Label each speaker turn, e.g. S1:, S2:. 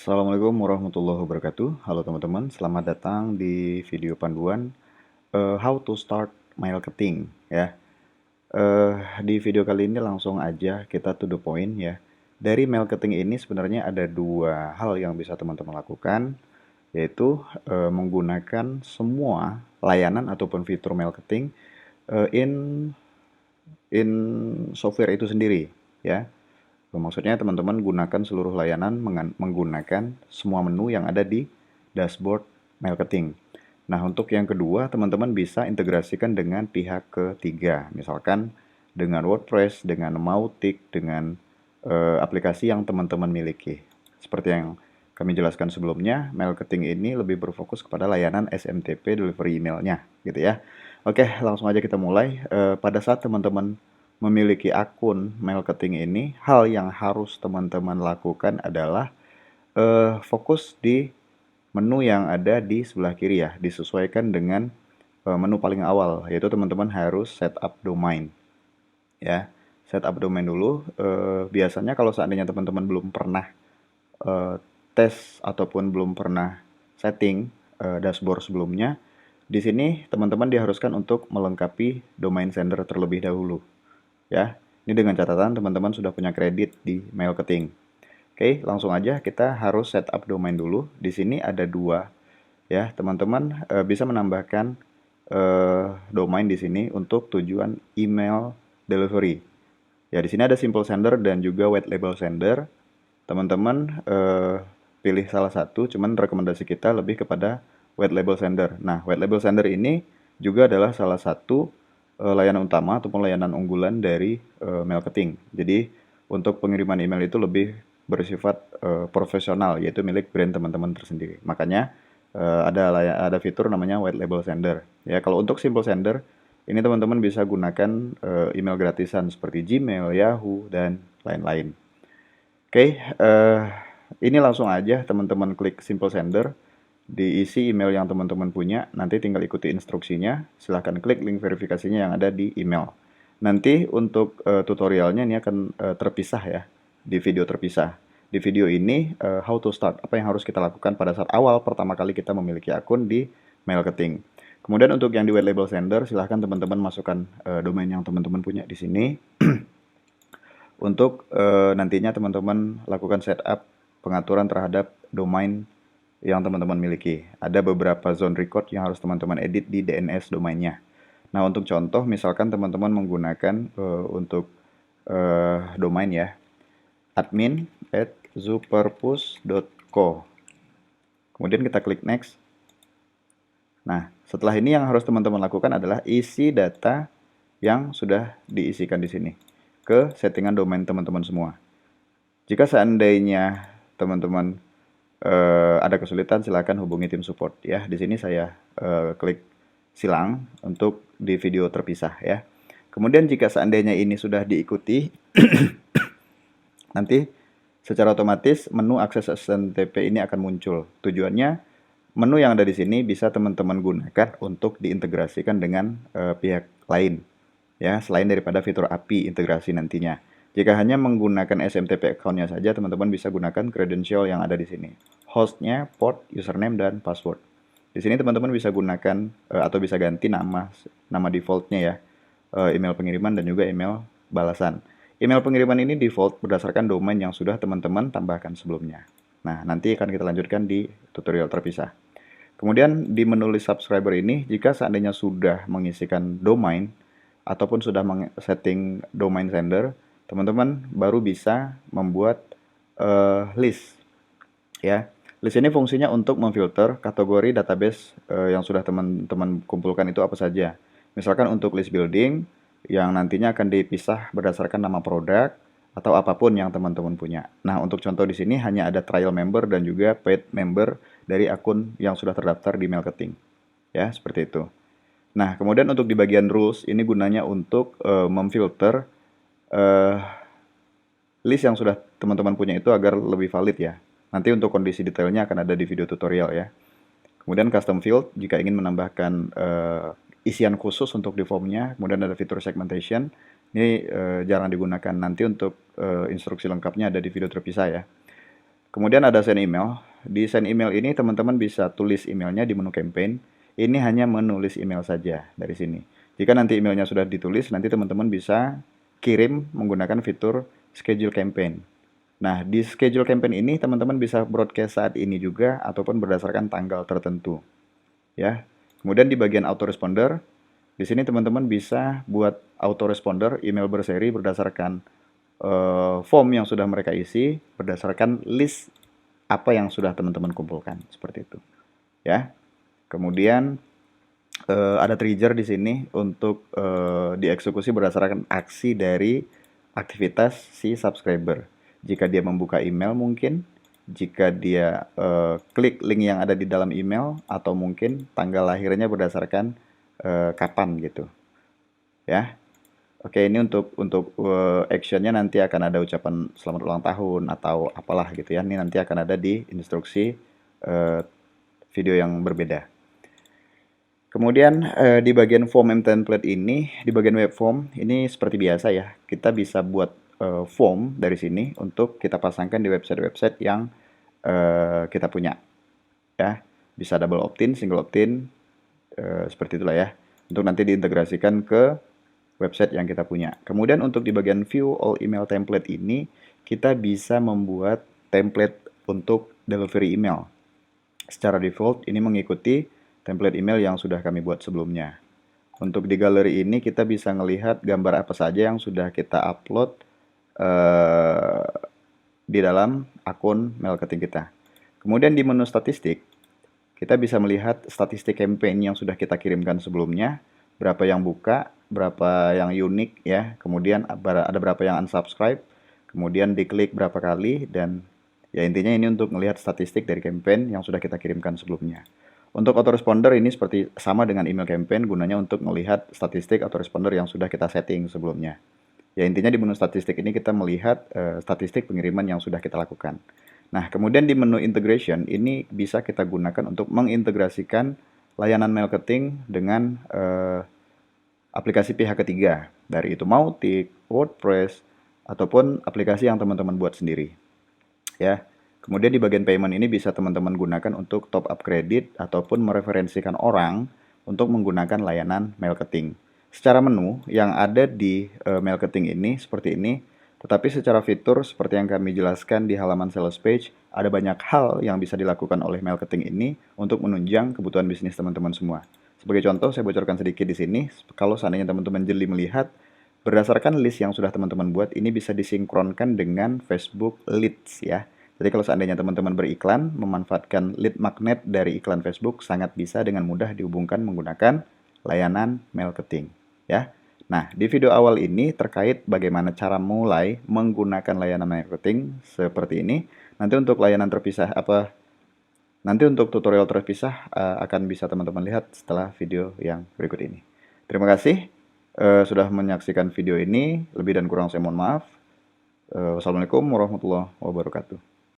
S1: Assalamualaikum warahmatullahi wabarakatuh. Halo teman-teman, selamat datang di video panduan How to Start Marketing ya. Di video kali ini langsung aja kita to the point ya. Dari marketing ini sebenarnya ada dua hal yang bisa teman-teman lakukan, yaitu menggunakan semua layanan ataupun fitur marketing in software itu sendiri ya. Maksudnya teman-teman gunakan seluruh layanan menggunakan semua menu yang ada di dashboard marketing. Nah, untuk yang kedua, teman-teman bisa integrasikan dengan pihak ketiga, misalkan dengan WordPress, dengan Mautic, dengan aplikasi yang teman-teman miliki. Seperti yang kami jelaskan sebelumnya, marketing ini lebih berfokus kepada layanan SMTP delivery emailnya, gitu ya. Oke, langsung aja kita mulai. Pada saat teman-teman memiliki akun marketing ini, hal yang harus teman-teman lakukan adalah fokus di menu yang ada di sebelah kiri ya, disesuaikan dengan menu paling awal, yaitu teman-teman harus setup domain ya. Setup domain dulu. Biasanya kalau seandainya teman-teman belum pernah eh, tes ataupun belum pernah setting dashboard sebelumnya, di sini teman-teman diharuskan untuk melengkapi domain sender terlebih dahulu ya. Ini dengan catatan teman-teman sudah punya kredit di marketing. Oke, langsung aja kita harus setup domain dulu. Di sini ada dua ya, teman-teman bisa menambahkan domain di sini untuk tujuan email delivery. Ya, di sini ada simple sender dan juga white label sender. Teman-teman pilih salah satu, cuman rekomendasi kita lebih kepada white label sender. Nah, white label sender ini juga adalah salah satu layanan utama ataupun layanan unggulan dari marketing. Jadi, untuk pengiriman email itu lebih bersifat profesional, yaitu milik brand teman-teman tersendiri. Makanya ada fitur namanya white label sender. Ya, kalau untuk simple sender, ini teman-teman bisa gunakan email gratisan seperti Gmail, Yahoo, dan lain-lain. Oke, ini langsung aja teman-teman klik simple sender, diisi email yang teman-teman punya, nanti tinggal ikuti instruksinya, silahkan klik link verifikasinya yang ada di email. Nanti untuk tutorialnya ini akan terpisah ya, di video terpisah. Di video ini, how to start, apa yang harus kita lakukan pada saat awal pertama kali kita memiliki akun di marketing. Kemudian untuk yang di white label sender, silahkan teman-teman masukkan domain yang teman-teman punya di sini. Untuk nantinya teman-teman lakukan setup pengaturan terhadap domain yang teman-teman miliki. Ada beberapa zone record yang harus teman-teman edit di DNS domainnya. Nah, untuk contoh, misalkan teman-teman menggunakan untuk domain ya, admin@zooperpus.co. Kemudian kita klik next. Nah, setelah ini yang harus teman-teman lakukan adalah isi data yang sudah diisikan di sini ke settingan domain teman-teman semua. Jika seandainya teman-teman ada kesulitan, silakan hubungi tim support ya. Di sini saya klik silang untuk di video terpisah ya. Kemudian jika seandainya ini sudah diikuti, nanti secara otomatis menu akses SMTP ini akan muncul. Tujuannya menu yang ada di sini bisa teman-teman gunakan untuk diintegrasikan dengan pihak lain ya, selain daripada fitur API integrasi nantinya. Jika hanya menggunakan SMTP account-nya saja, teman-teman bisa gunakan credential yang ada di sini. Hostnya, port, username, dan password. Di sini teman-teman bisa gunakan atau bisa ganti nama defaultnya ya, email pengiriman dan juga email balasan. Email pengiriman ini default berdasarkan domain yang sudah teman-teman tambahkan sebelumnya. Nah, nanti akan kita lanjutkan di tutorial terpisah. Kemudian di menu list subscriber ini, jika seandainya sudah mengisikan domain ataupun sudah setting domain sender, teman-teman baru bisa membuat list ya. List ini fungsinya untuk memfilter kategori database yang sudah teman-teman kumpulkan itu apa saja. Misalkan untuk list building yang nantinya akan dipisah berdasarkan nama produk atau apapun yang teman-teman punya. Nah, untuk contoh di sini hanya ada trial member dan juga paid member dari akun yang sudah terdaftar di marketing. Ya, seperti itu. Nah, kemudian untuk di bagian rules, ini gunanya untuk memfilter uh, list yang sudah teman-teman punya itu agar lebih valid ya. Nanti untuk kondisi detailnya akan ada di video tutorial ya. Kemudian custom field, jika ingin menambahkan isian khusus untuk di formnya. Kemudian ada fitur segmentation, ini jarang digunakan. Nanti untuk instruksi lengkapnya ada di video terpisah ya. Kemudian ada send email. Di send email ini teman-teman bisa tulis emailnya di menu campaign. Ini hanya menulis email saja dari sini. Jika nanti emailnya sudah ditulis, nanti teman-teman bisa kirim menggunakan fitur schedule campaign. Nah, di schedule campaign ini teman-teman bisa broadcast saat ini juga ataupun berdasarkan tanggal tertentu. Ya. Kemudian di bagian autoresponder, di sini teman-teman bisa buat autoresponder email berseri berdasarkan form yang sudah mereka isi, berdasarkan list apa yang sudah teman-teman kumpulkan, seperti itu. Ya. Kemudian ada trigger di sini untuk dieksekusi berdasarkan aksi dari aktivitas si subscriber. Jika dia membuka email mungkin, jika dia klik link yang ada di dalam email, atau mungkin tanggal lahirnya berdasarkan kapan gitu. Ya. Oke, ini untuk actionnya nanti akan ada ucapan selamat ulang tahun atau apalah gitu ya. Ini nanti akan ada di instruksi video yang berbeda. Kemudian di bagian form and template ini, di bagian web form ini seperti biasa ya, kita bisa buat form dari sini untuk kita pasangkan di website-website yang kita punya. Ya, bisa double opt-in, single opt-in, seperti itulah ya. Untuk nanti diintegrasikan ke website yang kita punya. Kemudian untuk di bagian view all email template ini, kita bisa membuat template untuk delivery email. Secara default ini mengikuti template email yang sudah kami buat sebelumnya. Untuk di galeri ini kita bisa melihat gambar apa saja yang sudah kita upload di dalam akun marketing kita. Kemudian di menu statistik, kita bisa melihat statistik campaign yang sudah kita kirimkan sebelumnya, berapa yang buka, berapa yang unik ya, kemudian ada berapa yang unsubscribe, kemudian diklik berapa kali, dan ya intinya ini untuk melihat statistik dari campaign yang sudah kita kirimkan sebelumnya. Untuk autoresponder ini seperti sama dengan email campaign, gunanya untuk melihat statistik autoresponder yang sudah kita setting sebelumnya. Ya intinya di menu statistik ini kita melihat statistik pengiriman yang sudah kita lakukan. Nah, kemudian di menu integration ini bisa kita gunakan untuk mengintegrasikan layanan marketing dengan aplikasi pihak ketiga, dari itu Mautic, WordPress, ataupun aplikasi yang teman-teman buat sendiri. Ya. Kemudian di bagian payment ini bisa teman-teman gunakan untuk top up kredit ataupun mereferensikan orang untuk menggunakan layanan marketing. Secara menu yang ada di marketing ini seperti ini, tetapi secara fitur seperti yang kami jelaskan di halaman sales page, ada banyak hal yang bisa dilakukan oleh marketing ini untuk menunjang kebutuhan bisnis teman-teman semua. Sebagai contoh, saya bocorkan sedikit di sini. Kalau seandainya teman-teman jeli melihat, berdasarkan list yang sudah teman-teman buat, ini bisa disinkronkan dengan Facebook Leads ya. Jadi kalau seandainya teman-teman beriklan, memanfaatkan lead magnet dari iklan Facebook, sangat bisa dengan mudah dihubungkan menggunakan layanan marketing ya. Nah, di video awal ini terkait bagaimana cara mulai menggunakan layanan marketing seperti ini. Nanti untuk layanan terpisah nanti untuk tutorial terpisah akan bisa teman-teman lihat setelah video yang berikut ini. Terima kasih sudah menyaksikan video ini. Lebih dan kurang saya mohon maaf. Wassalamualaikum warahmatullahi wabarakatuh.